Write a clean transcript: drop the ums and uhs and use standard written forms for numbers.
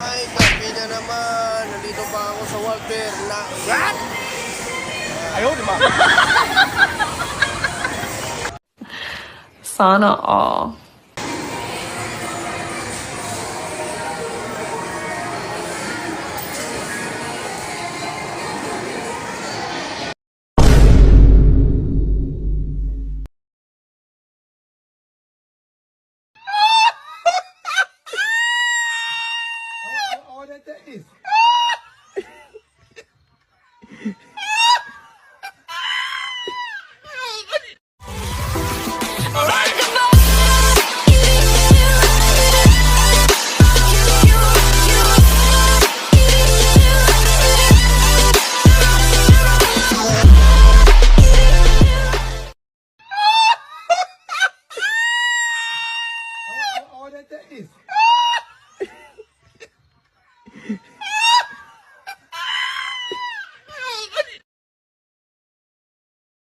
Ay, gabi na naman. Nandito pa ako sa Walter na... What? Ayaw, di ba? Sana all. How that taste?